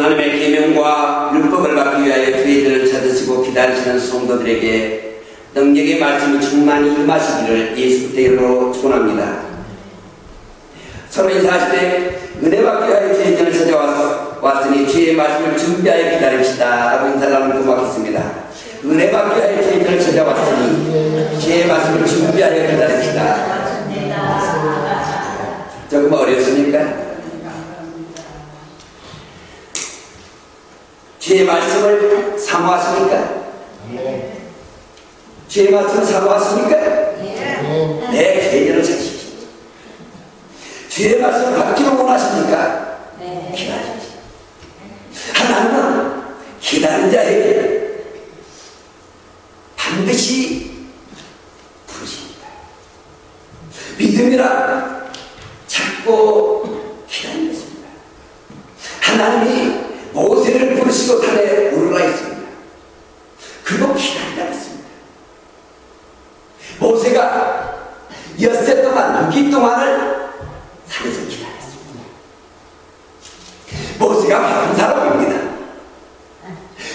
하나님의 계명과 율법을 받기 위하여 주의 길을 찾으시고 기다리시는 성도들에게 능력의 말씀이 충만히 임하시기를 예수 이름으로 축원합니다. 서로인 40대 은혜 받기 위하여 주의 길을 찾아왔으니 주의 말씀을 준비하여 기다립시다 라고 인사를 나누고 고맙겠습니다. 은혜 받기 위하여 주의 길을 찾아왔으니 주의 말씀을 준비하여 기다립시다. 조금 어렵습니까? 주의 말씀을 사모하십니까? 주의 말씀을 사모하십니까? 내 계절을 찾으십시오. 주의 말씀을 받기를 원하십니까? 기다리십시오. 하나님은 기다린 자에게 반드시 부르십니다. 믿음이라 찾고 기다리는 것입니다. 하나님이 모세를 부르시고 산에 올라 있습니다. 그리고 기다리라 했습니다. 모세가 엿새 동안 6일 동안을 산에서 기다렸습니다. 모세가 바쁜 사람입니다.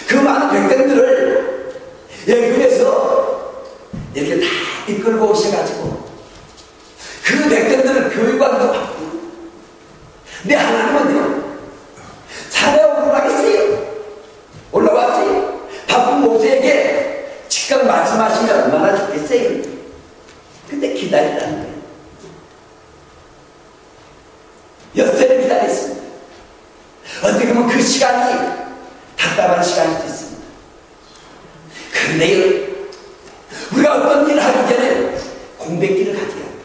그 많은 백성들을 애굽에서 이렇게 다 이끌고 오셔가지고 그 백성들을 교육하기도 바쁘고, 근데 하나님은요 산에 올라가겠어요. 올라왔어요. 바쁜 모세에게 즉각 말씀하시면 얼마나 좋겠어요. 근데 기다리라는 거예요. 엿새를 기다렸습니다. 어떻게 보면 그 시간이 답답한 시간이 됐습니다. 그런데요, 우리가 어떤 일을 하기 전에 공백기를 가져야 합니다.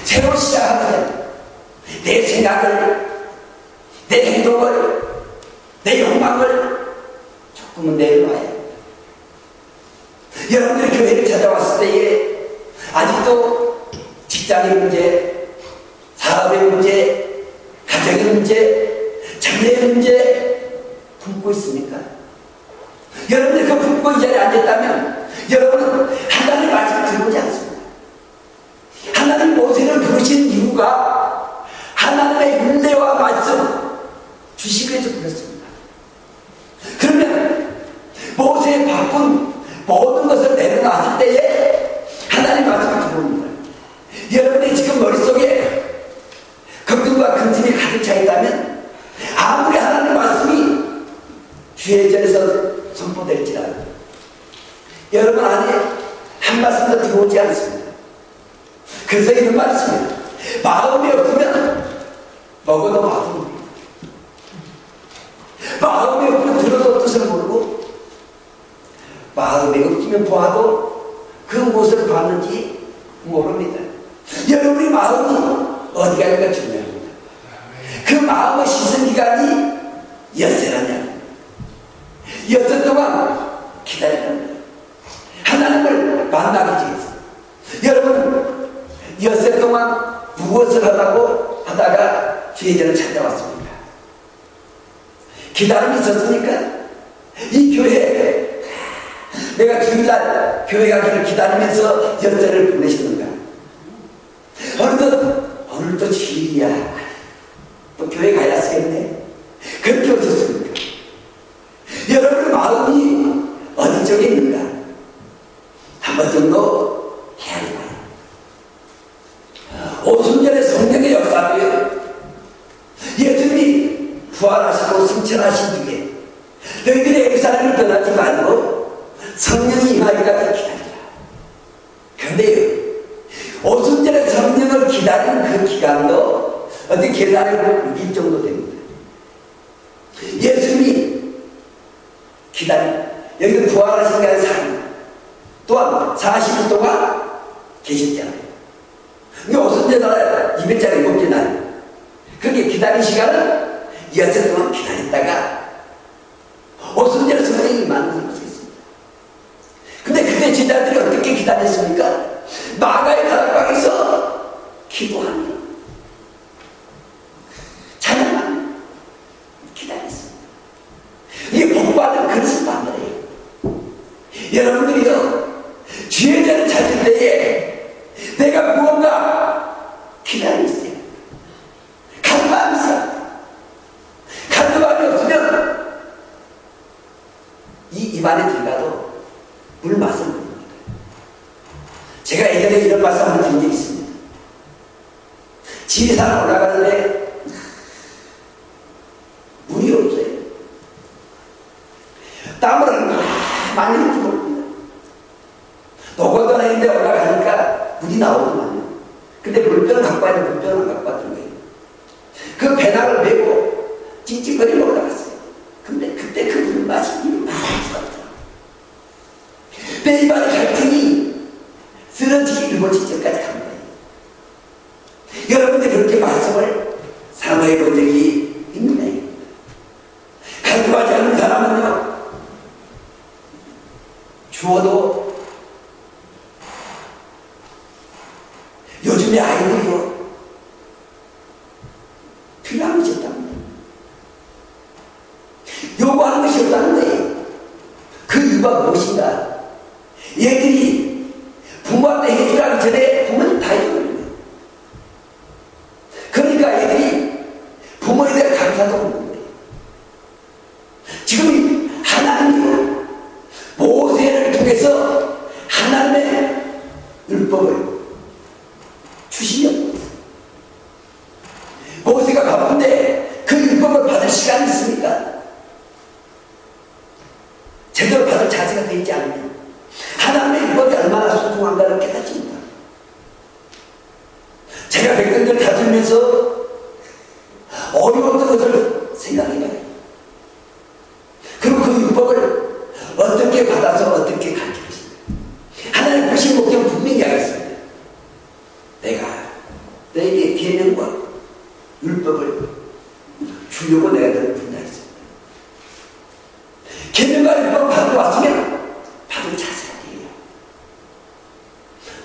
새로 시작하기 전에 내 생각을, 내 행동을, 내 욕망을 조금은 내려놔야 합니다. 여러분들이 교회를 찾아왔을 때에 아직도 직장의 문제, 사업의 문제, 가정의 문제, 자녀의 문제 품고 있습니까? 여러분들 그 품고 이 자리에 앉았다면 여러분은 하나님의 말씀을 들어보지 않습니다. 하나님 모세를 부르신 이유가 하나님의 율례와 말씀 주시기 위해서 불렀습니다. 그러면 모세의 바쁜 모든 것을 내려놨을 때에 하나님 말씀을 들어옵니다. 여러분이 지금 머릿속에 걱정과 근심이 가득 차 있다면 아무리 하나님 말씀이 주의 전에서 선포될지라도 여러분 안에 한 말씀도 들어오지 않습니다. 그래서 이런 말씀입니다. 마음이 없으면 먹어도 맛은 모릅니다. 마음이 없으면 들어도 뜻을 모르고, 마음이 없으면 보아도 그 무엇을 봤는지 모릅니다. 여러분의 마음이 어디 가는가 중요합니다. 그 마음을 씻은 기간이 엿새라냐, 엿새 동안 기다리는 하나님을 만나기 위해서. 여러분 엿새 동안 무엇을 하다가 주의 전을 찾아왔습니까? 기다림이 있었습니까? 이 교회, 내가 주일날 교회 가기를 기다리면서 엿새를 보내시는가? 오늘 또 주일이야, 또 교회 가야 쓰겠네, 그렇게 오셨습니까? 여러분의 마음이 어디 쪽에 있는가? 한 번 정도 헤아려봐요. 오순절의 성령의 역사도요, 예수님이 부활하시고 승천하신 뒤에 너희들이 예루살렘을 떠나지 말고 성령이 임하기까지 기다리라. 그런데요, 오순절의 성령을 기다리는 그 기간도 어떻게 계산해보면 6일 정도 됩니다. 예수님이 여기서 부활하신 게 3일, 또한 40일 동안 계셨잖아요. 이게 오순절 날 200자리 7개 날, 그렇게 기다린 시간은 엿새 동안 기다렸다가 오순절 성령이 임하는 것이 있습니다. 근데 그때 제자들이 어떻게 기다렸습니까? 마가의 다락방에서 기도하며 찬양하며 기다렸습니다. 이게 복받은 그릇을 받으래요. 여러분들이요, 주의 전을 찾을 때에 내가 무언가 기다리고 있어요. 간마음이 있어요. 간마음이 없으면 입안에 들어가도 물 맛을 모릅니다. 제가 예전에 이런 말씀 한번 드린 적이 있습니다. 지리산 올라가는데 물이 없어요. 땀을 많이 흘리고 옵니다. 노곤도나인데 올라가니까 물이 나오더만요. 근데 물병을 갖고 와야 물병을 갖고 왔던 거예요. 그 배낭을 메고 찌찌거리며 올라갔어요. 근데 그때 그 물 맛이 많이 좋았더라고요. 내 입안에 갈등이 쓰러지기 일보 직전까지 간 거예요. 여러분들 그렇게 말씀을 사모해 본 적이 있나요? 간구하지 않는 사람은요, 주어도 요즘에 아이들이요 필요한 것이 없답니다. 요구하는 것이 없다는 거예요. 그 이유가 무엇인가? 얘들이 부모한테 해주라기 전에 부모님 다 해주는 거예요. 그러니까 얘들이 부모에 대한 감사도 없는 거예요. 지금 하나님이 모세를 통해서 하나님의 율법을 주시려고 했어요. 모세가 바쁜데 그 율법을 받을 시간이 있습니까? 제대로 받을 자세가 되지 않으면 하나님의 율법이 얼마나 소중한가를 깨닫습니다. 제가 백성들 다스리면서 어려웠던 것을 생각해봐요. 그리고 그 율법을 어떻게 받아서 어떻게 가르치겠습니까? 하나님 보신 목적은 분명히 하겠습니다. 내가 너에게 계명과 율법을 주려고 내가 너를 분다했습니다. 계명과 율법을 받고 왔으면 받을 자세가 돼요.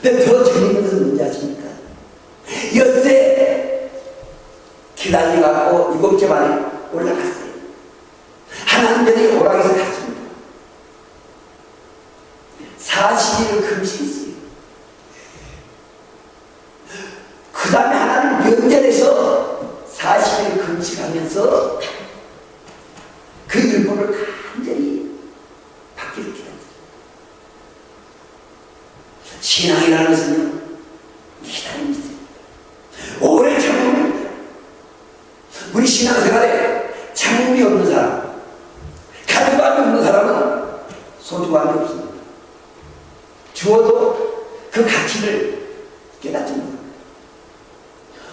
근데 더 재밌는 것은 뭔지 아십니까? 엿새 기다려갖고 7째 만에 올라갔어요. 하나님들이 오락에서 갔습니다. 40일을 금식했어요. 그 다음에 하나님 면전에서 40일 금식하면서 그 율법을 간절히 받기를 기다렸어요. 신앙이라는 것은요, 기다림이세요. 오래 참음입니다. 우리 신앙생활에 참음이 없는 사람, 간과함이 없는 사람은 소중함이 없습니다. 주어도 그 가치를 깨닫지 못합니다.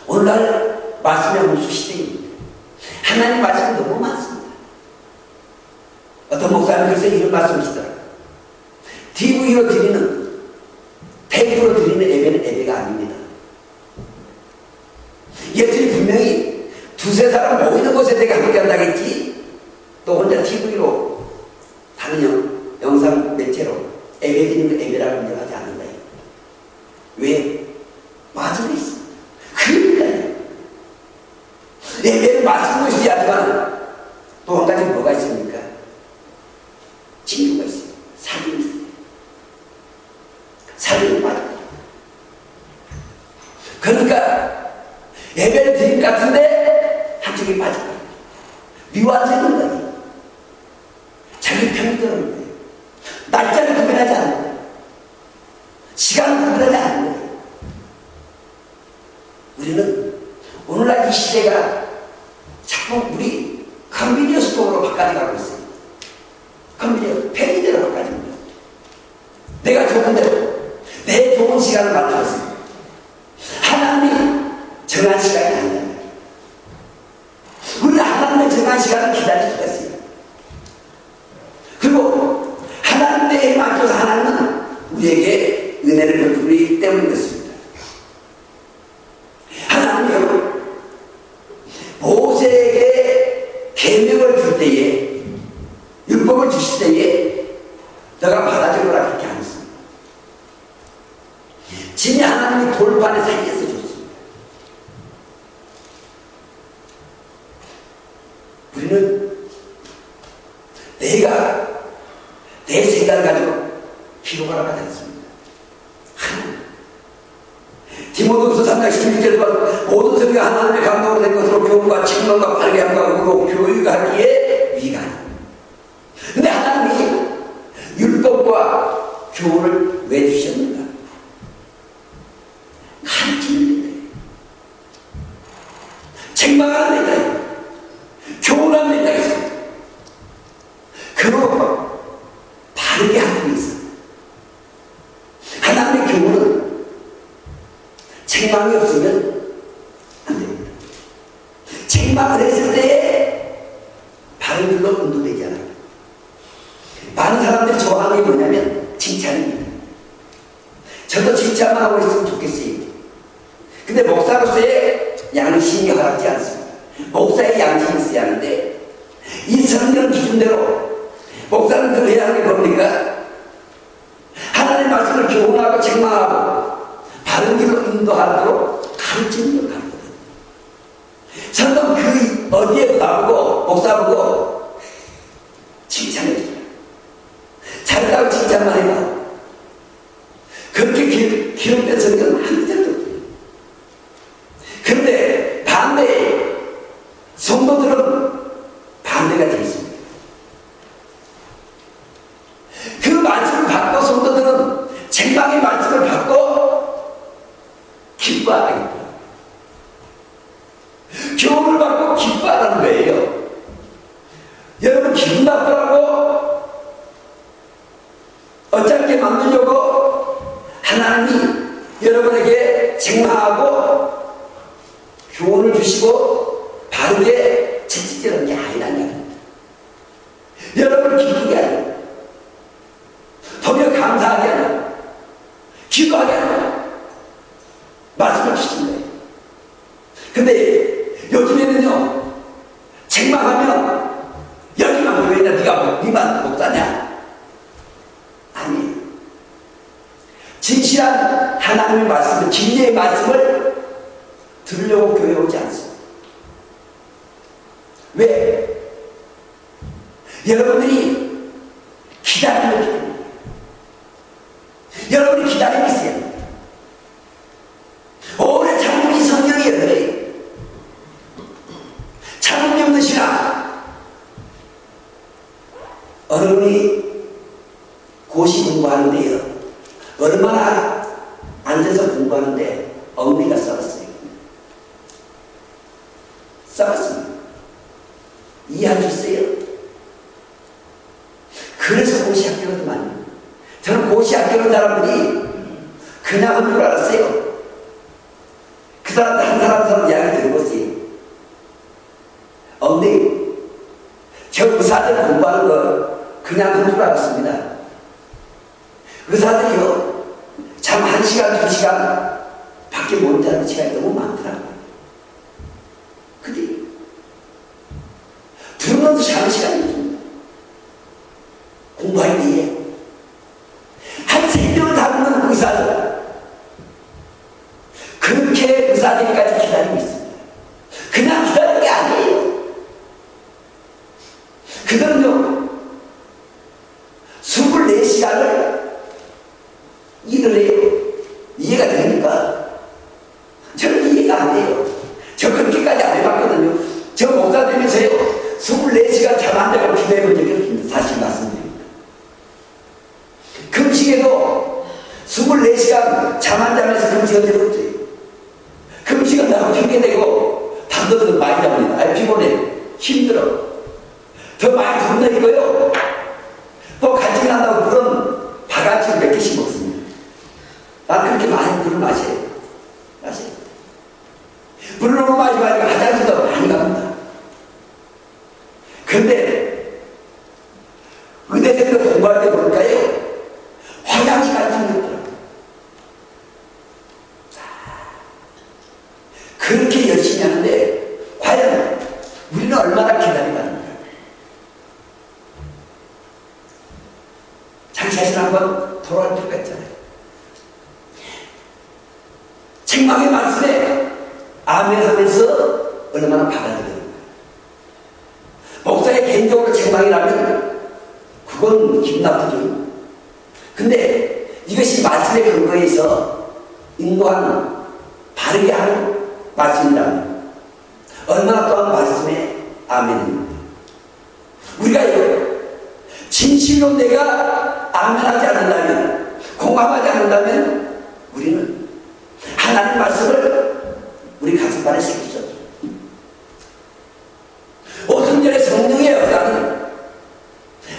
오늘날 말씀의 홍수 시대입니다. 하나님 말씀이 너무 많습니다. 어떤 목사님 글쎄 이런 말씀이시더라고요. TV로 드리는, 테이프로 드리는 예배는 예배가 아닙니다. 예수님 분명히 두세 사람 모이는 곳에 내가 함께 한다겠지, 또 혼자 TV로 다른 영상 매체로 예배 드리는 예배라고 인정하지 않는 거예요. 왜? 맞은 게 있습니다. 그러니까요. 예배는 맞은 것이 하지만 또 한 가지 뭐가 있습니까? 친구가 있어요. 사귐이 있어요. 사귐이 맞아요. 그러니까 예배를 드린 것 같은데 한쪽이 빠져요. 미워하는 거예요. 자기 편이 드는 거예요. 날짜를 구별하지 않는 거예요. 시간을 구별하지 않는 거예요. 우리는 오늘날 이 시대가 자꾸 우리 컨비니언스 쪽으로 바꿔가고 있어요. 컨비니언스, 편의대로 바꿔진 거예요. 내가 좋은 대로, 내 좋은 시간을 만들었어요. 하나님이 정한 시간이 아니야. 우리는 하나님의 정한 시간을 기다릴 수가 있어요. 그리고 하나님 때에 맞춰서 하나님은 우리에게 은혜를 베풀기 때문이었습니다. 하나님은 모세에게 계명을 줄 때에, 율법을 주실 때에 너가 받아주거라 그렇게 안 했습니다. 진이 하나님이 돌판에 사이에서 줬습니다. 우리는 내가 내 생각을 가지고 기록하라고 하지 않습니다. 하나님. 디모데후서 3장 16절과 모든 성경이 하나님의 감동으로 된 것으로 교훈과 책망과 바르게 함과 의로 교육하기에 위하니. 근데 하나님이 교훈을 왜 주셨는가? 가르치는 데다. 책망하는 데다. 교훈하는 데다 있어. 그로 바르게 하고 있어. 하나님의 교훈은 책망이 없으면 안 됩니다. 책망을 했을 때에 바른 길로 인도되지 않아요. 많은 사람들이 좋아하는 게 뭐냐면 칭찬입니다. 저도 칭찬만 하고 있으면 좋겠어요. 근데 목사로서의 양심이 허락지 않습니다. 목사의 양심이 있어야 하는데 이 성경 기준대로 목사는 그래야 하는 게 뭡니까? 하나님의 말씀을 교훈하고 책망하고 바른 길로 인도하도록 가르치는 걸 가르거든요. 저는 그 어디에 나보고 목사 보고 칭찬해줘요. 잘했다고 칭찬만 해봐. 그렇게 기록된 성경은 한 절도 없어요. 그런데 반대에 성도들은 반대가 되어 있습니다. 그 말씀을 받고 성도들은 책망의 말씀을 받고 기뻐하겠다. 교훈을 받고 기뻐하라는 거예요. 여러분 기분 나쁘라고 어차피 만들려고 하나님이 여러분에게 책망하고 교훈을 주시고 바르게 채찍질하는 게 아니라는 겁니다. 여러분을 기쁘게 하는, 도리어 감사하게 하는, 기도하게 하는 말씀을 주신 거예요. 근데 요즘에는요, 책망하면 여기만 왜 네가 니만 목사냐? 아니에요. 진실한 하나님의 말씀을, 진리의 말씀을 들으려고 교회에 오지 않습니다. 왜? 여러분들이 기다리는 기다립니다. 여러분이 기다리고 있어야 합니다. 오래 참으면 이 성경이 열려요. 참음이 없는 신앙. 어느 분이 고시 공부하는데요, 얼마나 앉아서 공부하는데 엉덩이가 썩었어요. 썩었습니다. 이해하셨어요? 그래서 고시 합격을 많이 해요. 저는 고시 합격한 사람들이 그냥 한 줄 알았어요. 그 사람들 한 사람 이야기 들어보세요. 엉덩이, 저 의사들 공부하는 거 그냥 한 줄 알았습니다. 의사들이요, 잠 1시간, 2시간 밖에 못 자는 시간이 너무 많더라고요. 근데 들으면서 자는 시간이 없습니다. 공부할 때에 한 생명을 다루는 의사들, 그렇게 의사들까지 기다리고 있습니다. 그냥 기다리는 게 아니에요. 그들은요 24시간을 일을 해요. 이해가 됩니까? 저는 이해가 안 돼요. 저 그렇게까지 안 해봤거든요. 저 목사 되면서요 24시간 잠 안 자고 기도해본 적이 없습니다. 사실 말씀드립니다. 금식에도 24시간 잠 안 자면서 금식한 적이 없어요. 금식은 나고 핑계대고 밤도 많이 잡니다. 아, 피곤해, 힘들어, 더 많이 겁나 있고요. 또 간증 난다고 물은 바가지를 몇 개씩 먹습니다. 난 그렇게 많이 물을 마셔요. 물을 너무 많이 마시고 화장실도 많이 갑니다. 근데 의대생들 공부할 때 볼까요? 화장실 같은 거 있더라고요. 그렇게 열심히 하는데 과연 우리는 얼마나 기다리는가? 자기 자신 한번 돌아올 필요가 있잖아요. 책망의 말씀에 아멘 하면서 얼마나 받아들여요. 목사의 개인적으로 책망이라면 그건 기분 나쁘죠. 근데 이것이 말씀의 근거에서 인도하는, 바르게 하는 말씀이라면 얼마나 또한 말씀에 아멘입니다. 우리가 진실로 내가 아멘하지 않는다면 공감하지 않는다면 우리는 하나님 말씀을 우리 가슴판에 새길 수 없죠. 오순절의 성령의 역사는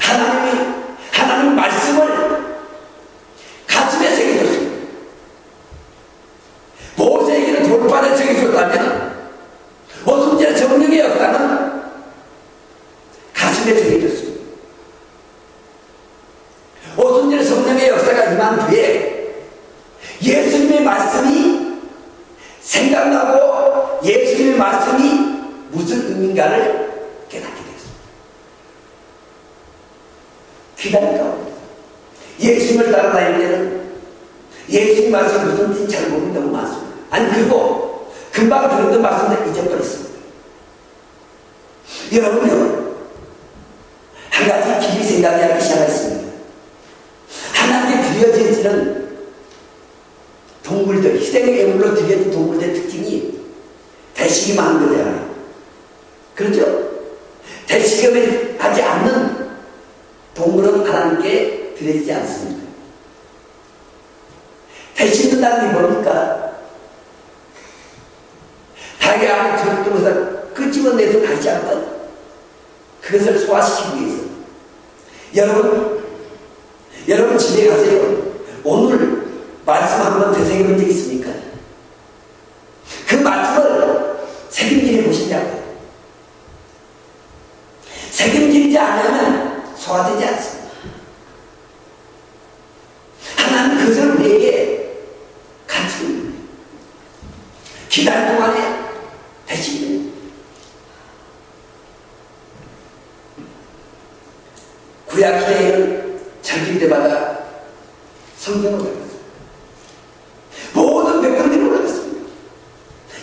하나님 말씀을 가슴에 새겨줬습니다. 모세에게는 돌판에 새겨줬다면 오순절의 성령의 역사는 가슴에 새겨졌습니다. 오순절의 성령의 역사가 임한 뒤에 예수님의 말씀이 생각나고 예수님의 말씀이 무슨 의미인가를 깨닫게 되었습니다. 기다릴 가운데 예수님을 따라다닐 때는 예수님 말씀이 무슨 뜻인지 잘 모르는 경우 많습니다. 아니 그리고 금방 들었던 말씀을 잊어버렸습니다. 여러분요 한 가지 깊이 생각하기 시작했습니다. 하나님께 드려지는 동물들, 희생의 예물로 드려진 동물들의 특징이 대식이 많은 거잖아요. 그렇죠? 대식을 하지 않는 동물은 하나님께 드려지지 않습니다. 대식는다는 게 뭡니까? 닭의 안에 들어서 끄집어내서 다시 한번 그것을 소화시키기 위해서 여러분 집에 가세요. 오늘 말씀 한번 되새겨본 적 있습니까? 그 말씀을 새김질해 보시냐고요. 새김질이지 않으면 소화되지 않습니다. 하나님 그것을 우리에게 가르치고 있는 거예요. 기다릴 동안에 대신 구약 시대에는 절기 때마다 성경을 올라갔습니다. 모든 백성들이 올라갔습니다.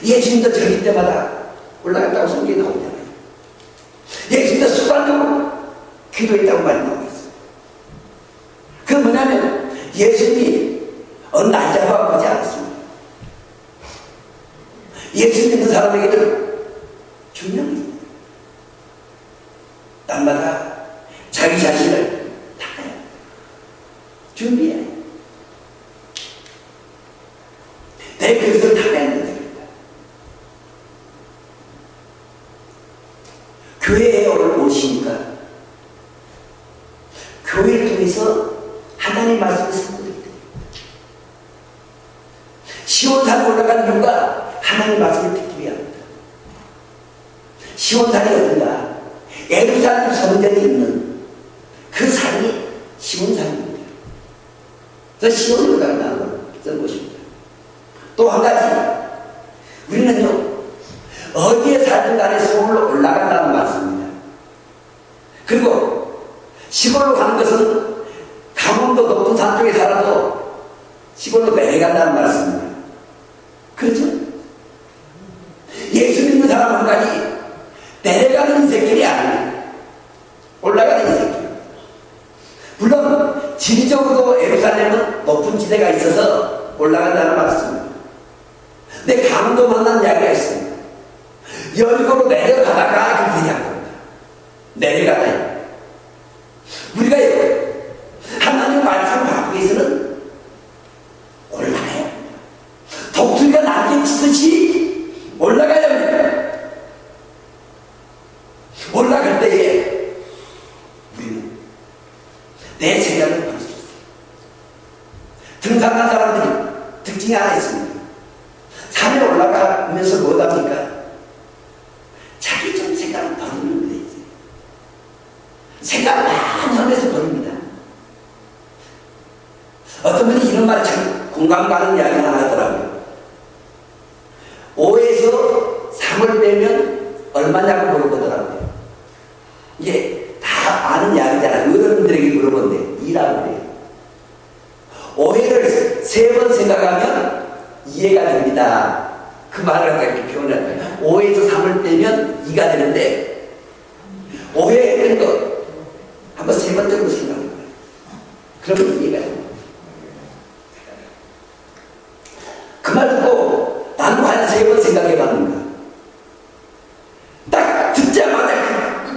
예수님도 절기 때마다 올라갔다고 성경에 나오잖아요. 예수님도 수반적으로 기도했다고 말이 나오고 있어요. 그건 뭐냐면 예수님이 어느 날 잡아보지 않았습니다. 예수 믿는 사람에게는 중요합니다. 날마다 자기 자신을 닦아야 합니다. 준비해야 합니다. 내 그릇을 닦아야 합니다. 교회에 오늘 오시니까 교회를 통해서 하나님의 말씀을 선포드립니다. 시온산에 올라간 이유가 하나님의 말씀을 듣기 위함입니다. 시온산이 어딘가? 예루살렘 성전이 있는 그 산이 시온산입니다. 그래서 시온으로 가는 것입니다. 또 한 가지, 우리는요 어디에 살든 간에 서울로 올라간다는 말씀입니다. 그리고 시골로 가는 것은 강원도 높은 산 쪽에 살아도 시골로 내려간다는 말씀입니다. 그렇죠? 예수 믿는 사람 한 가지 내려가는 인생길이 아닙니다. 올라가는 인생길. 물론 지리적으로 예루살렘은 높은 지대가 있어서 올라간다는 말씀입니다. 근데 강도 만난 이야기가 있습니다. 여리고로 내려가다가 그 길이 안 겁니다. 내려가다. 우리가 하나님 말씀을 받기 위해서는 올라가야 합니다. 독수리가 날개 치듯이 올라가야 합니다. 올라갈 때에 우리는 내 생각을 볼 수 있어요. 등산한 사람들이 특징이 하나 있습니다. 산에 올라가면서 뭐합니까? 자기 좀 생각을 버리는 거예요. 생각을 많이 하면서 버립니다. 어떤 분이 이런 말이 참 공감 가는 이야기 하나 하더라고요. 5에서 3을 빼면 얼마냐고 물어보더라고요. 이게 다 아는 이야기잖아요. 어른들에게 물어보는데 2라고 그래요. 5회를 3번 생각하면 이해가 됩니다. 그 말을 갖다 이렇게 표현할 거예요. 5에서 3을 빼면 2가 되는데 5회 했던 거 한번 3번 정도 생각해봐요. 그러면 이해가 됩니다. 그 말 듣고 나는 한 3번 생각해봤는가. 딱 듣자마자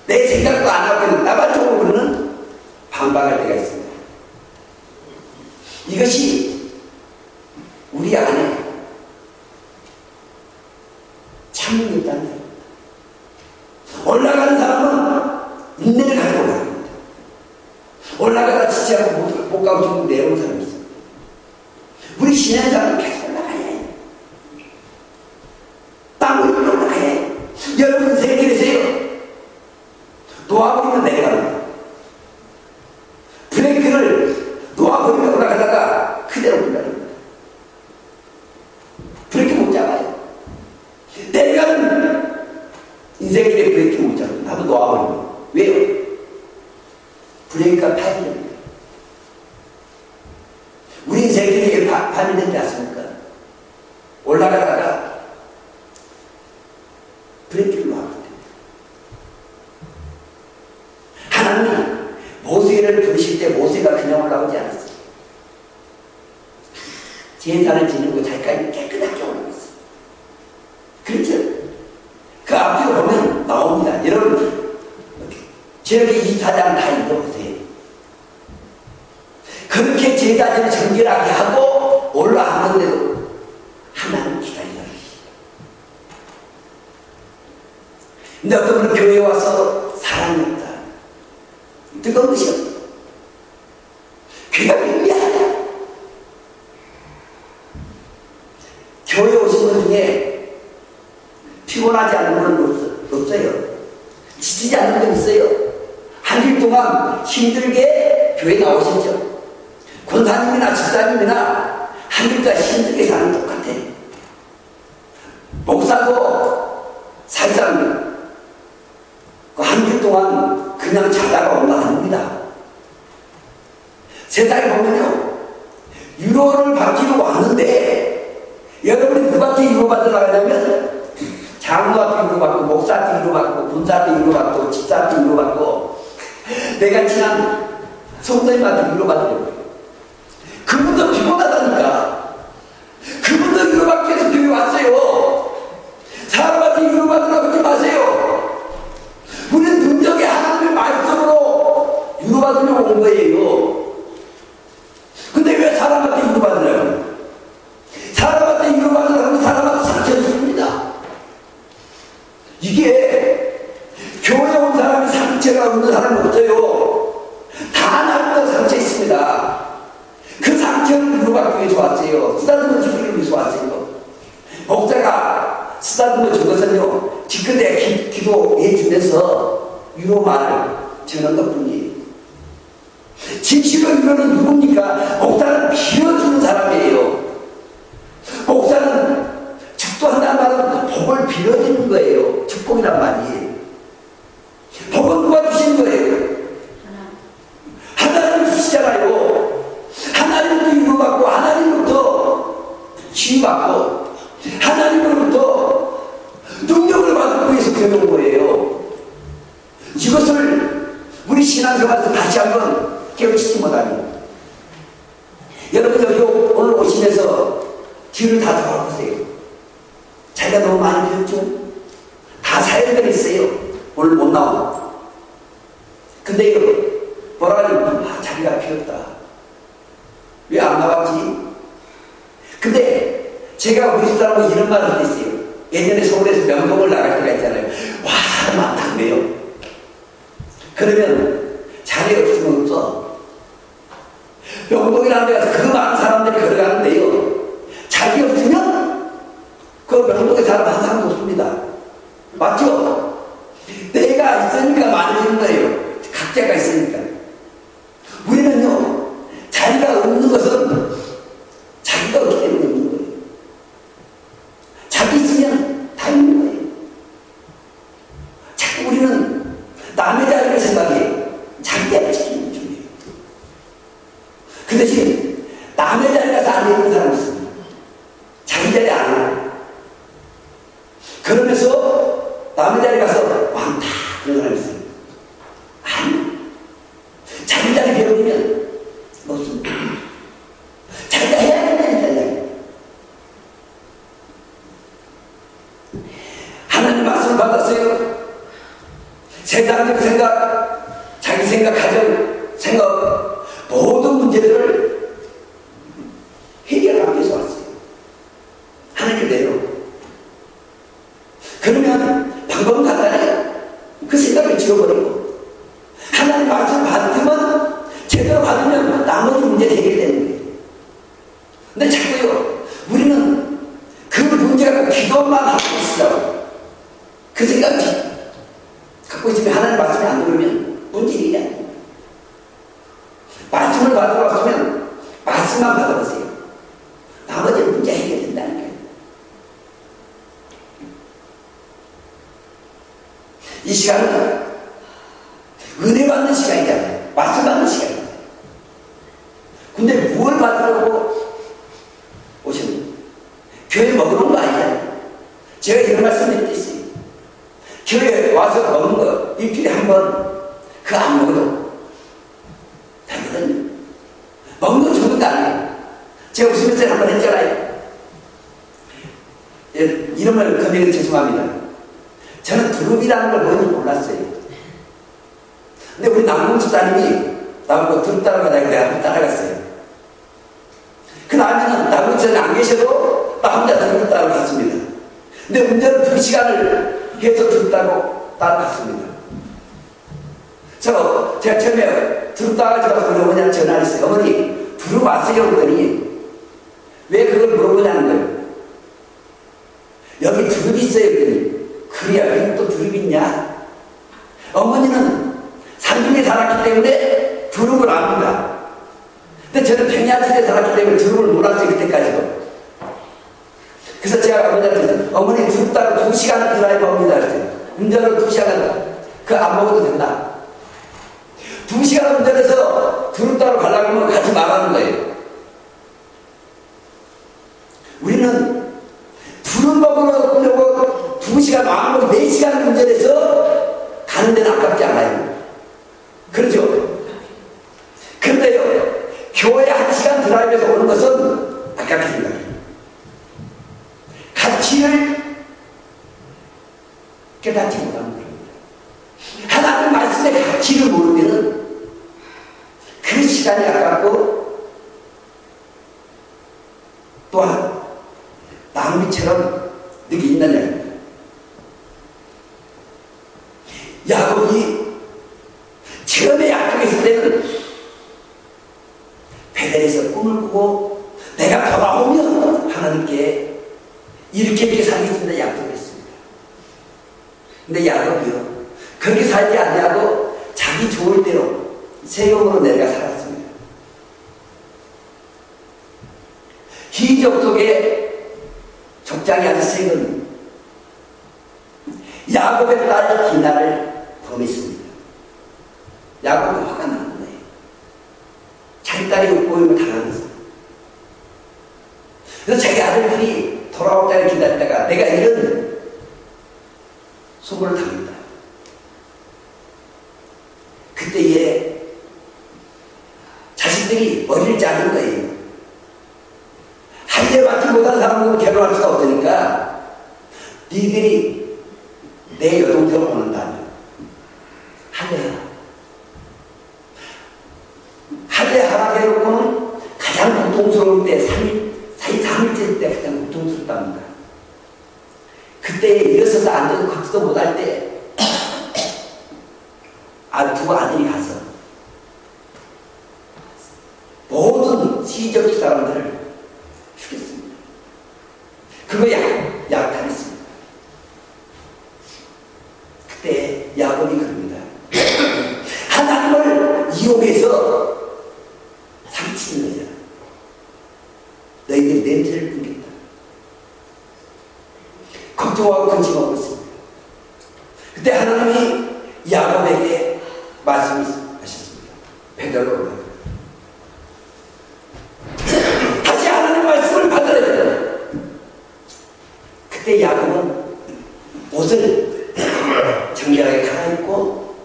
내 생각도 안 하고 나발적으로는 반박할 때가 있습니다. 올라가는 사람은 인내를 가지고 올라갑니다. 올라가다 지체하고 못 가고 지금 내려오는 사람이 있어요. 우리 신의 사람은 계속 올라가야 해요. 땀 흘리며 올라가야 해요. 여러분 세계에서요, 놓아버리면 내려갑니다. 브레이크를 놓아버리면 올라가다가 그대로 올라갑니다. 브레이크 못 잡아요. 내려가는 인생길에 브레이크 못 잡아요. 나도 놓아버리면. 왜요? 브레이크가 파괴됩니다. 우리 인생길에 파괴되지 않습니까? 올라가다가 브레이크를 놓아버립니다. 하나님이 모세를 부르실 때 모세가 그냥 올라오지 않았어요. 제사를 지내고 자기까지 깨끗하게 올라갔어요. 그렇죠? 그 앞뒤로 보면 나옵니다. 여러분, 저기 24장 다 읽어보세요. 그렇게 제사를 정결하게 하고 올라왔는데도 하나님 기다리더라. 근데 어떤 분은 교회에 와서 사랑이 없다, 뜨거운 것이 없다, 교회가 미안하다. 교회 오신 분 중에 피곤하지 않은 분은 없어요. 지치지 않는 분 있어요. 한 일 동안 힘들게 교회 나오셨죠. 권사님이나 집사님이나 한 일과 힘들게 사는 똑같아. 목사도 사실상 한 일 동안 그냥 자다가 올라갑니다. 세상에 보면요, 위로를 받기로 왔는데 여러분이 누구한테 위로받으러 가냐면 장로한테 위로받고, 목사한테 위로받고, 군사한테 위로받고, 집사한테 위로받고, 내가 친한 성도님한테 위로받으려고. 그분도 피곤하다니까. 그분도 위로받기 위해서 교회 왔어요. 사람한테 위로받으러 가지 마세요. 우리는 능력의 하나님의 말씀으로 위로받으려고 온 거예요. 근데 왜 사람한테 위로받으려고? 사람한테 위로받으려고 하면 사람한테 상처를 줍니다. 이게 교회 온 사람이 상처가 없는 사람은 없어요. 다 나름대로 상처 있습니다. 그 상처를 위로받기 위해서 왔어요. 쓰다듬어 주기를 위해서 왔어요. 목사가 쓰다듬어 준 것은요, 기껏해 기도해 주면서 위로말을 전한 것 뿐이에요. 진실로 위로는 누굽니까? 목사는 빌어주는 사람이에요. 목사는 축도한다는 말은 복을 빌어주는 거예요. 축복이란 말이에요. 복은 누가 주신 거예요? 하나님 주시잖아요. 하나님부터 위로받고, 하나님부터 치유받고, 하나님으로부터 능력을 받기 위해서 배운 거예요. 이것을 우리 신앙생활에서 다시 한번 깨우치지 못하니, 여러분 여기 오늘 오시면서 뒤를 다 돌아보세요. 자기가 너무 많이 배웠죠? 다 사연들이 있어요. 오늘 못 나오고. 근데 뭐라 하냐면, 자기가 비었다. 왜 안 나왔지? 근데 제가 우리 사람하고 이런 말을 했어요. 예전에 서울에서 명동을 나갈 때가 있잖아요. 와, 사람 많다 그래요. 그러면 자리 없으면 없어. 명동이라는 데 가서 그 많은 사람들이 걸어가는데요, 자리 없으면 그 명동에 사람 한 사람도 없습니다. 맞죠? 내가 있으니까 많아지는 거예요. 각자가 있으니까. 우리는요, 자리가 없는 것은 자기가 없기 때문에 없는 거예요. 자기 있으면 다 있는 거예요. 자꾸 우리는 남의 자리를 생각해요. 자기 자리를 지키는 중이에요. 그 대신 남의 자리 가서 안 있는 사람이 있습니다. 자기 자리 안 와요. 그러면서 남의 자리 가서 많다 그런 사람이 있어요. 아니, 자기 자리 배우면 없습니다. 자기가 해야 된다니까요. 하나님 말씀을 받았어요. 세상적 생각, 자기 생각, 가정 생각, 모든 문제들을 해결하기 위해서 왔어요. 하나님께로. 그러면 방법은 간단해요. 시간을 지워버리고 하나님 말씀을 받으면 제대로 받으면 나머지 문제가 해결되는 거예요. 근데 자꾸요 우리는 그 문제가 기도만 하고 있으라고 그 생각 갖고 있으면 하나님 말씀이 안 들으면 문제 해결이 안 됩니다. 말씀을 받으러 왔으면 말씀만 받아보세요. 나머지는 문제 해결된다는 거예요. 이 시간은 은혜 받는 시간이잖아요. 말씀 받는 시간이잖아요. 근데 뭘 받으려고 오셨나요? 교회 먹으러 온 거 아니잖아요. 제가 이런 말씀 드렸어요. 교회 와서 먹는 거 일주일에 한 번 그거 안 먹어도 되거든요. 먹는 거 좋은 거 아니에요. 제가 웃으면서 한 번 했잖아요. 이런 말 금액은 죄송합니다. 저는 두릅이라는 걸 뭔지 몰랐어요. 근데 우리 남궁 집사님이 나보고 두릅 따라가다가 내가 한번 따라갔어요. 그 다음에는 남궁 집사님이 안 계셔도 나 혼자 두릅 따라갔습니다. 근데 운전을 2시간을 해서 두릅 따라갔습니다. 제가 처음에 두릅 따라가서 우리 어머니한테 전화를 했어요. 어머니 두릅 아세요? 그랬더니 왜 그걸 물어보냐는 거예요. 여기 두릅이 있어요. 그랬더니 그래야 여기 또 두릅이 있냐? 어머니는 산중에 살았기 때문에 두릅을 압니다. 근데 저는 평야지대에 살았기 때문에 두릅을 몰랐어요. 그때까지도. 그래서 제가 어머니한테 어머니 두릅 따라 2시간 드라이브 합니다. 그랬어요. 운전을 2시간 그 안 먹어도 된다. 2시간 운전해서 두릅 따러 가려고 하면 가지 말라는 거예요. 우리는 두릅 먹으러 오려고 2시간 왕복 4시간 운전해서 가는 데는 아깝지 않아요. 그렇죠? 그런데요, 교회 1시간 드라이브에서 오는 것은 아깝게 생각해요. 가치를 깨닫지 못하는 겁니다. 하나님 말씀의 가치를 모르면 그 시간이 아깝고 또한 낭비처럼 느낀다는 야곱이 처음에 약속에 있을 때는 베델에서 꿈을 꾸고 내가 돌아오면 하나님께 이렇게 살겠습니다 약속을 했습니다. 근데 야곱이요 그렇게 살지 않냐고 자기 좋을 대로 세금으로 내려가 살았습니다. 기적 속에 족장이 아주 세금 야곱의 딸 디나를 범했습니다. 야곱은 화가 나는 거예요. 자기 딸이 욕보임을 당하면서. 그래서 자기 아들들이 돌아올 때를 기다리다가 내가 이런 소문을 당합니다. 그때에 자신들이 머리를 자른 거예요. 할례 받지 못한 사람은 결혼할 수가 없으니까 니들이 내 여동생을 보낸다면 할례하라. 할례하라 해놓고는 가장 고통스러울 때 3일째 때 가장 고통스럽답니다. 그때 일어서서 앉아서 걷지도 못할 때 두 아들이 가서 모든 시적 사람들을 죽였습니다. 그거 약탈했습니다. 그때 야곱이 그럽니다. 하나님을 이용해서 상치는 거잖아. 너희들이 냄새를 풍겼다. 걱정하고 근심하고 있습니다. 그때 하나님이 야곱에게 말씀하셨습니다. 베델로 올라가. 다시 하나님 말씀을 받아야 된다. 그때 야곱은 옷을 정결하게 갈아입고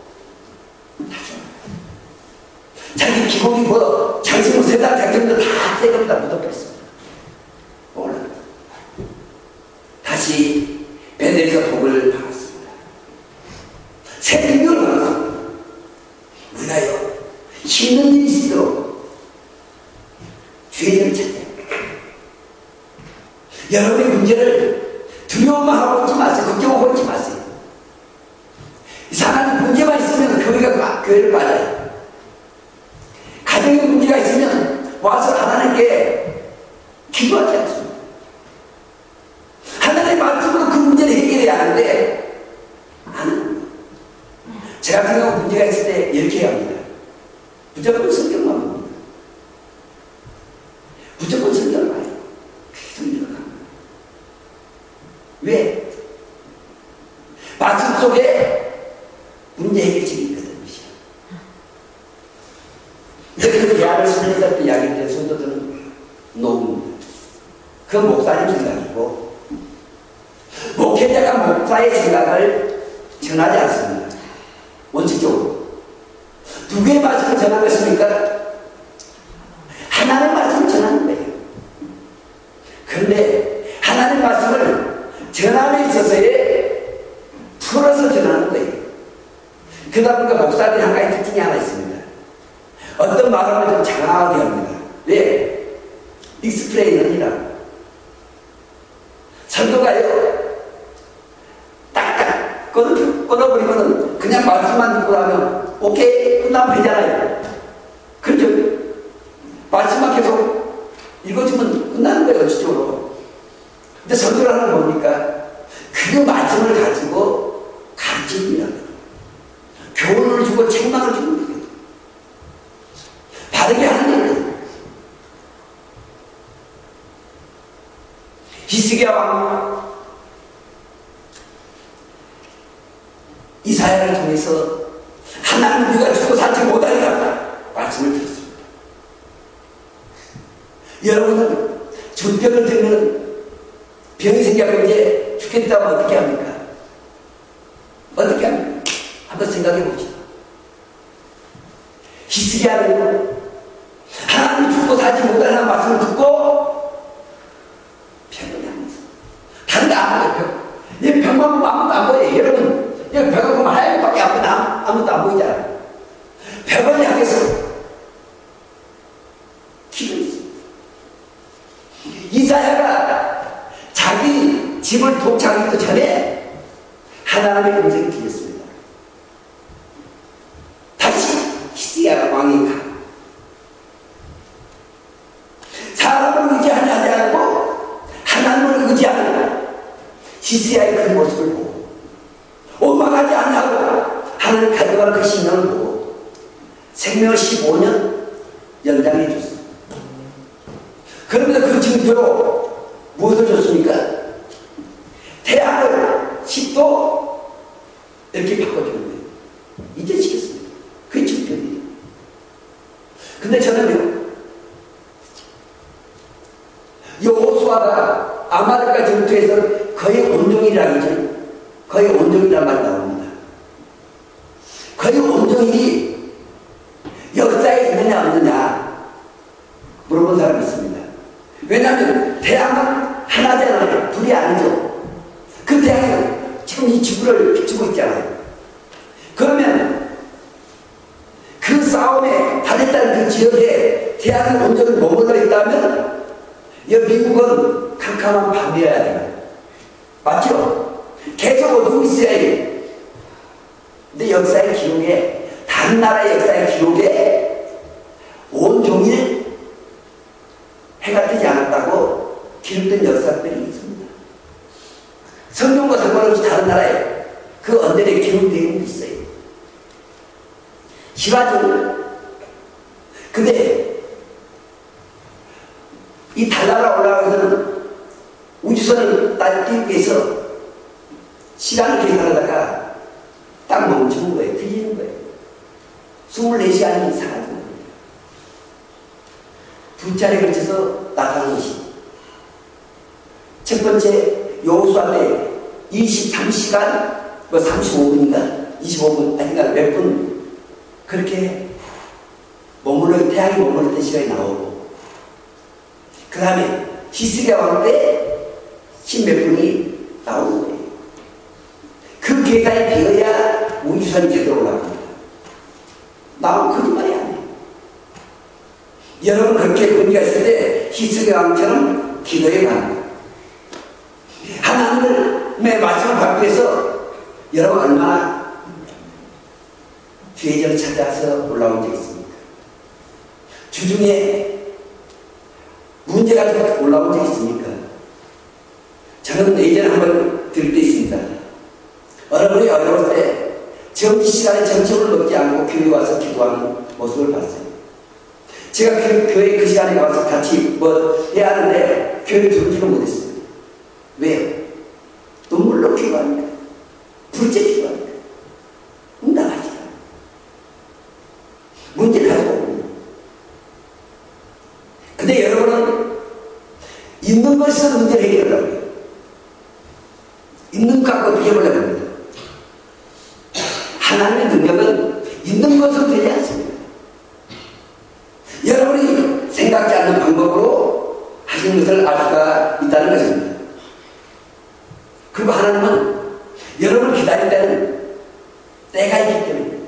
자기 기복 입어 장신구 세다 장신구 다 새겁니다. 묻어버렸습니다. 올라가. 다시 베델에서 복을 받았습니다. 새 능력을 받았습니다. 우리가요 힘든 일이 있어도 죄를 찾아야 합니다. 여러분의 문제를 두려움만 하고 있지 마세요. 걱정하고 있지 마세요. 이상한 문제 교회를 빠져요. 가정에 문제가 있으면 와서 하나님께 기도하지 않습니다. 하나님의 말씀으로 그 문제를 해결해야 하는데 안 합니다. 제 같은 경우 문제가 있을 때 이렇게 해야 합니다. 무조건 성경만 봅니다. 무조건 성경을 봐요. 계속 읽어갑니다. 왜? 말씀 속에 문제 해결책이 있거든요. 그 대화를 설명할 때 이야기할 때 성도들은 놓습니다. 그 목사님 생각이고 목회자가 목사의 생각을 전하지 않습니다. 원칙적으로 누구의 말씀을 전한 것입니까? 하나님의 말씀을 전하는 거예요. 그런데 하나님의 말씀을 전함에 있어서의 풀어서 전하는 거예요. 그러다 보니까 목사들이 한 가지 특징이 하나 있습니다. 어떤 말을 좀 장황하게 합니다. 왜? 익스플레이너니라. 설교가요, 딱딱 끊어버리면 그냥 말씀만 듣고 나면 오케이 끝나면 되잖아요. 그렇죠? 말씀만 계속 읽어주면 끝나는 거예요, 어찌적으로. 근데 설교를 하는 건 뭡니까? 그 말씀을 가지고 가르칩니다. 교훈을 주고 책망을 주는 거예요. 바르게 하는 거예요. 히스기야 왕 이사야를 통해서 하나님 우리가 죽고 살지 못하리라 말씀을 드렸습니다. 여러분은 전병을 들면 병이 생겨서 이제 죽겠다고 하면 어떻게 합니까? 어떻게 합니까? 한번 생각해 보시죠. 히스기야는 하나님 죽고 살지 못하는 말씀을 듣고 병원에 앉아서 다른 데 안 보여요. 이 병만 보면 아무도 안 보여요. 여러분 여기 병원 보면 하얀밖에 아무도 안 보이잖아요. 병원에 앉아서 기도했습니다. 이사야가 자기 집을 도착하기도 전에 하나님의 음성이 들렸습니다. 다시 히스기야 왕이 가. 사람을 의지하지 않고 하나님을 의지하는 히스기야의 그 모습을 보고 원망하지 않고 하나님 가져간 그 신령을 보고 생명을 15년 연장해 줬습니다. 그러면서 그 증표로 무엇을 줬습니까? 태양을 10도 이렇게 바꿔주는 거예요. 이제 시켰습니다. 그게 증표입니다. 근데 저는요, 여호수아가 아말렉과 전투에서 거의 온종일이라고 하죠. 거의 온종일이란 말이 나옵니다. 거의 온종일이 역사에 있느냐 없느냐 물어본 사람이 있습니다. 왜냐하면 태양은 하나잖아요. 둘이 아니죠. 그 태양은 지금 이 지구를 비추고 있잖아요. 그러면 그 싸움에 발했다는 그 지역에 태양이 온전히 머물러 있다면 이 미국은 캄캄한 밤이어야 돼요. 맞죠? 계속 어두고 있어야 해요. 근데 역사의 기록에, 다른 나라의 역사의 기록에 온종일 해가 뜨지 않았다고 기록된 역사들이 있습니다. 성경과 상관없이 다른 나라에 그 언덕에 기록되어 있는 게 있어요. 실화죠. 근데 이 달나라 올라가서는 우주선을 띄우기 위해서 시간을 계산하다가 딱 멈추는 거예요. 뒤지는 거예요. 24시간이 사라진 겁니다. 두 차례 걸쳐서 나타난 것이 첫 번째 여호수아 때 23시간 35분인가 25분 아닌가 몇 분 그렇게 태양이 머물렀던 시간이 나오고 그 다음에 히스기야 왕 때 10몇 분이 나오는 거예요. 그 계산이 되어야 우주선이 제대로 올라갑니다. 나오면 거짓말이 아니에요. 여러분 그렇게 문제가 있을 때 히스기야 왕처럼 기도해 갑니다. 하나님의 말씀을 받기 위해서 여러분 얼마나 계절을 찾아서 올라온 적이 있습니까? 주중에 문제가 좀 올라온 적이 있습니까? 저는 예전에 한번 들을 때 있습니다. 어느 분이 어려울 때 점심시간에 점심을 먹지 않고 교회에 와서 기도하는 모습을 봤어요. 제가 교회 그 시간에 와서 같이 뭐 해야 하는데 교회를 들지는 못했어요. 왜요? 눈물로 기도하니까. 불째 기도하니까. 응답하지 않아요. 문제를 가지고 옵니다. 근데 여러분은 있는 것에서 문제를 해결하려고 해요. 있는 것 갖고 비교하려고 합니다. 하나님의 능력은 있는 것으로 되지 않습니다. 여러분이 생각지 않는 방법으로 하시는 것을 알 수가 있다는 것입니다. 그리고 하나님은 여러분을 기다릴 때는 때가 있기 때문에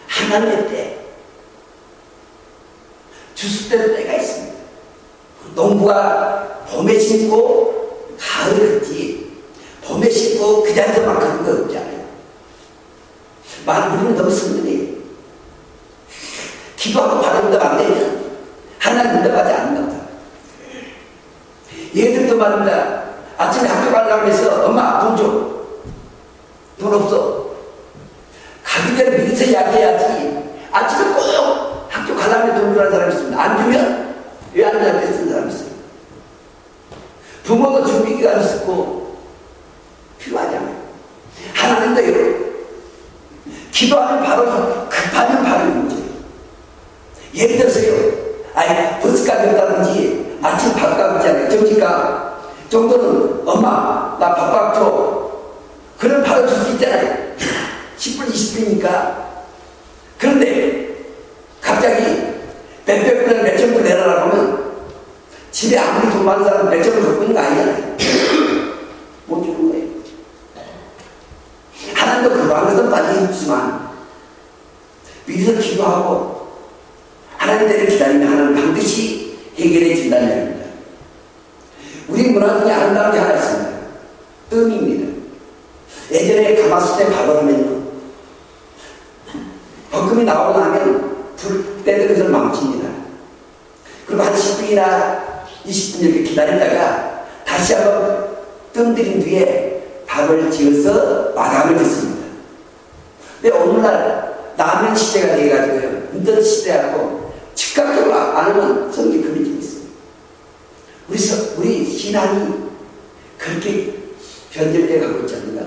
하나님의 때, 주수 때도 때가 있습니다. 농부가 봄에 심고 가을에 걷지 봄에 심고 그 자리에서 막 그런 거 없지 않아요. 우리는 너무 성능이에요. 기도하고 바로 응답 안 되면 하나님 응답하지 않는다. 얘들도 말입니다. 아침에 학교 가려고 해서 엄마 돈 줘. 돈 없어. 가기 전에 미리서 이야기해야지. 아침에 꼭 학교 가려면 돈 주라는 사람이 있습니다. 안 주면 왜 안 주냐고 쓰는 사람이 있어요. 부모도 준비 기간이 있고 필요하지 않아요. 하나님도 여러분 기도하면 바로 급하면 바로 문제예요. 예를 들어서요. 버스값이 없다든지 아침 밥값 있잖아요. 점심값 정도는 엄마 나 밥값 줘. 그럼 바로 줄 수 있잖아요. 10분 20분이니까. 그런데 갑자기 몇백 분을 몇천 분 내라라고 하면 집에 아무리 돈 많은 사람 몇천 분 갖고 있는 거 아니잖아요. 못 주는 거예요. 하나님도 그러한 것은 빠지지만 미리서 기도하고 하나님들을 기다리면 하나님 반드시 해결해 준다는 얘기입니다. 우리 문화 중에 아름다운 게 하나 있습니다. 뜸입니다. 예전에 가마솥에 밥을 하면요. 볶음이 나오고 나면 불 때는 것을 망칩니다. 그리고 한 10분이나 20분 이렇게 기다리다가 다시 한번 뜸 들인 뒤에 밥을 지어서 마감을 짓습니다. 근데 오늘날 라면 시대가 돼가지고요. 인터넷 시대하고 즉각적으로 안 하면 성기 금이 좀 있어요. 우리 신앙이 그렇게 변절되어 가고 있지 않는가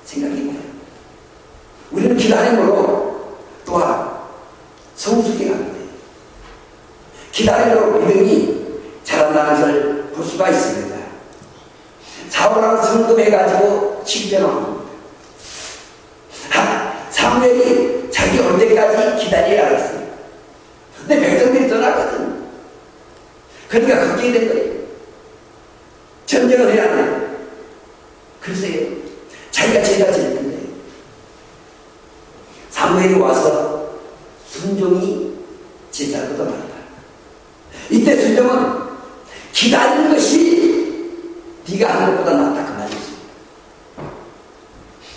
생각해봐요. 우리는 기다림으로 또한 성숙해가 합니다. 기다림으로 믿음이 자란다는 것을 볼 수가 있습니다. 사울하고 성금해가지고 실패합니다. 사무엘이 자기 올 때까지 기다려야 알았어요. 근데 백성들이 떠나거든. 그러니까 걱정이 된 거예요. 전쟁을 해야 하네. 그래서 자기가 제가 지냈는데 사무엘이 와서 순종이 제자보다 많다. 이때 순종은 기다리는 것이 네가 하는 것보다 낫다 그 말이지.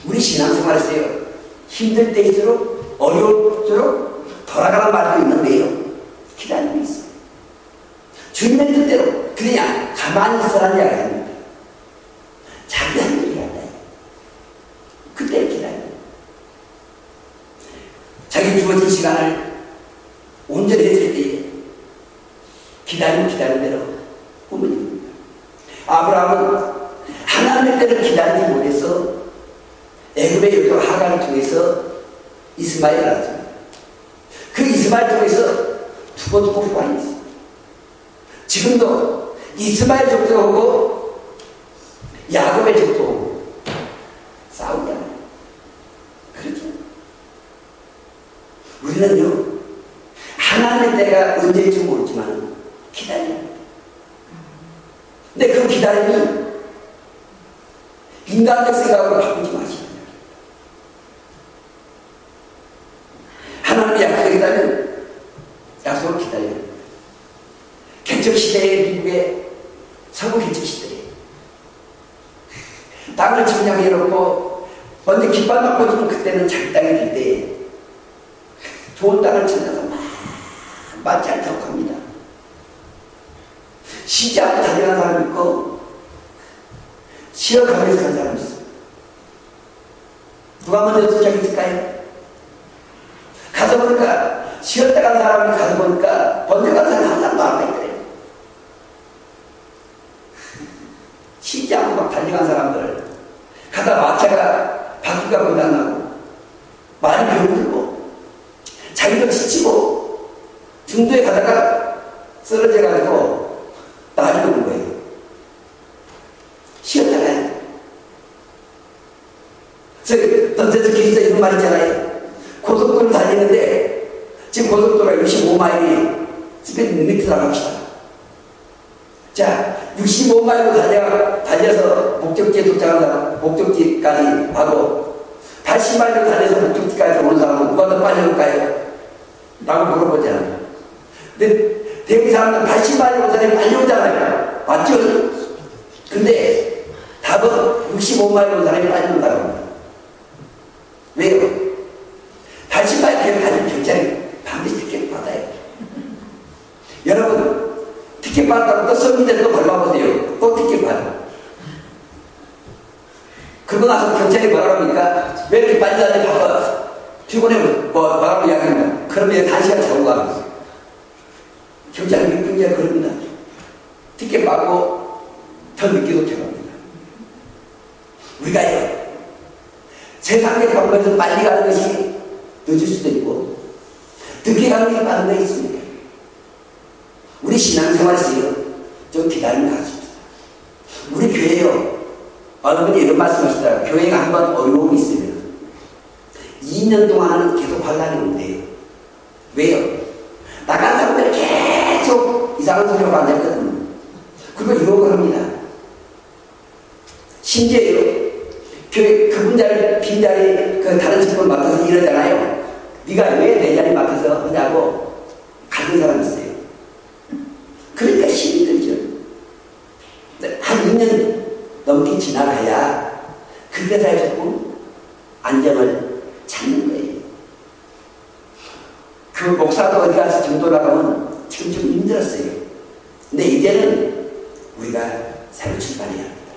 우리 신앙생활에서요 힘들 때일수록 어려울수록 돌아가는 말도 있는데요 기다림이 있어요. 주님의 뜻대로 그냥 가만히 있어라는 이야기가 아닙니다. 자기 한 일이 한다. 그때 기다려. 자기 주어진 시간을 온전히 했을 때 기다리는 대로 꿈을 이룹니다. 아브라함은 하나님의 때를 기다리지 못해서 애굽의 여종 하갈을 통해서 이스마엘을 낳았습니다. 그 이스마엘 통해서 두고두고 후환이 있습니다. 지금도 이스마엘 족속하고 야곱의 족속하고 싸우잖아요. 그렇죠? 우리는요 하나님의 때가 언제일지 모르지만 기다려야 합니다. 근데 그 기다림이 인간적 생각으로 바꾸지 마시고 하나님의 약속이라면 약속을 기다려야 합니다. 개척시대의 미국의 서부 개척시대에 땅을 점령해놓고 먼저 깃발 막 꽂으면 그때는 자기 땅이 될 때 좋은 땅을 찾아서 막 마찰 적합니다. 쉬지 않고 달려가는 사람이 있고 쉬어가면서 가는 사람이 있어. 누가 먼저 도착했을까요? 가서 보니까 쉬었다 간 사람이 가서 보니까 먼저 간 사람이 한 사람도 안 있더래요. 쉬지 않고 막 달려간 사람들 가다 마차가 바퀴가 고장나고 많이 병들고 자기도 지치고 중도에 가다가 쓰러져가지고 나중에 오는 거예요. 쉬었다 가야 돼. 던져서 길에서 이런 말 있잖아요. 고속도로 달리는데 지금 고속도로가 65마일이 스피드 리미트라고 합시다. 자, 65마일로 달려서 목적지에 도착한 사람, 목적지까지 하고 80마일로 달려서 목적지까지 오는 사람은 누가 더 빨리 올까요? 라고 물어보잖아요. 근데 대부분 사람은 80마일로 오는 사람이 빨리 오잖아요. 맞죠? 근데 답은 65마일로 오는 사람이 빨리 온다고 합니다. 왜요? 80마일 가는 경찰이 반드시 티켓 받아요. 여러분, 티켓 받았다고 또 서민들도 걸어보세요. 또 티켓 받아. 그러고 나서 경찰이 뭐라고 합니까? 왜 이렇게 빨리 다니 바빠? 피곤해, 뭐라고 이야기합니다. 그러면 1시간 자고 가면서. 경찰이 굉장히 그럽니다. 티켓 받고 더 늦게 도착합니다. 우리가요, 세상의 방법에서 빨리 가는 것이 늦을 수도 있고, 늦게 가는 게 빠른 거 있습니다. 우리 신앙생활에서요, 좀 기다리면 가십시다. 우리 교회요, 어른분이 이런 말씀 하시더라고요. 교회가 한번 어려움이 있으면 2년 동안은 계속 환란이 온대요. 왜요? 나간 사람들이 계속 이상한 소리가 많았거든요. 그리고 유혹을 합니다. 심지어요, 교회 그분 자리, 빈 자리, 그 다른 직분 맡아서 이러잖아요. 네가 왜 내 자리 맡아서 하냐고 가는 사람이 있어요. 그러니까 힘들죠. 한 2년 넘게 지나가야 그때서야 조금 안정을 찾는 거예요. 그 목사도 어디 가서 정도 나가면 지금 좀 힘들었어요. 근데 이제는 우리가 새로 출발해야 합니다.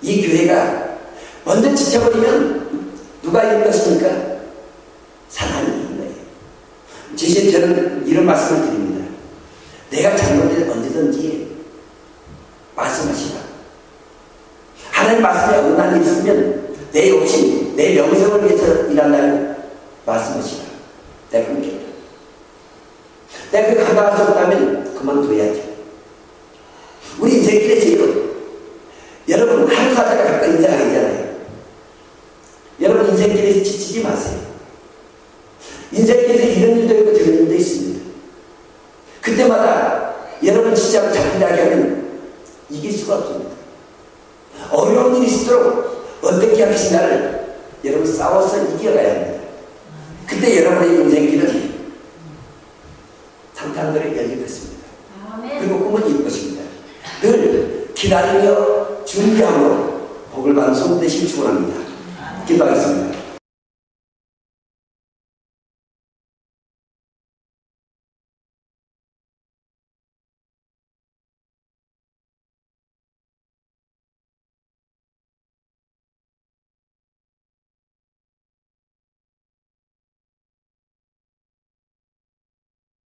이 교회가 먼저 지쳐버리면 누가 이길 것입니까? 사람이 이긴 거예요. 지금 저는 이런 말씀을 드립니다. 내가 잘못을 언제든지 말씀하시라. 하나님 말씀에 어긋난 일이 있으면 내 욕심, 내 명성을 위해서 일한다면 말씀하시라. 내가 그렇게 내가 그 감당할 수 없다면 그만둬야죠. 우리 인생길에서요, 여러분 하루 살다가 가끔 인생하게 되잖아요. 여러분 인생길에서 지치지 마세요. 인생길에서 이런 일도 있고 저런 일도 있습니다. 그때마다 여러분 지치하고 자꾸 이야기하면 이길 수가 없습니다. 어려운 일이 있도록 어떻게 하시나를 여러분 싸워서 이겨가야 합니다. 그때 여러분의 인생길은 상탄들에 열릴 것입니다. 그리고 꿈은 이룰 것입니다. 늘 기다리며 준비함으로 복을 받는 손 되시길 축원합니다. 기도하겠습니다.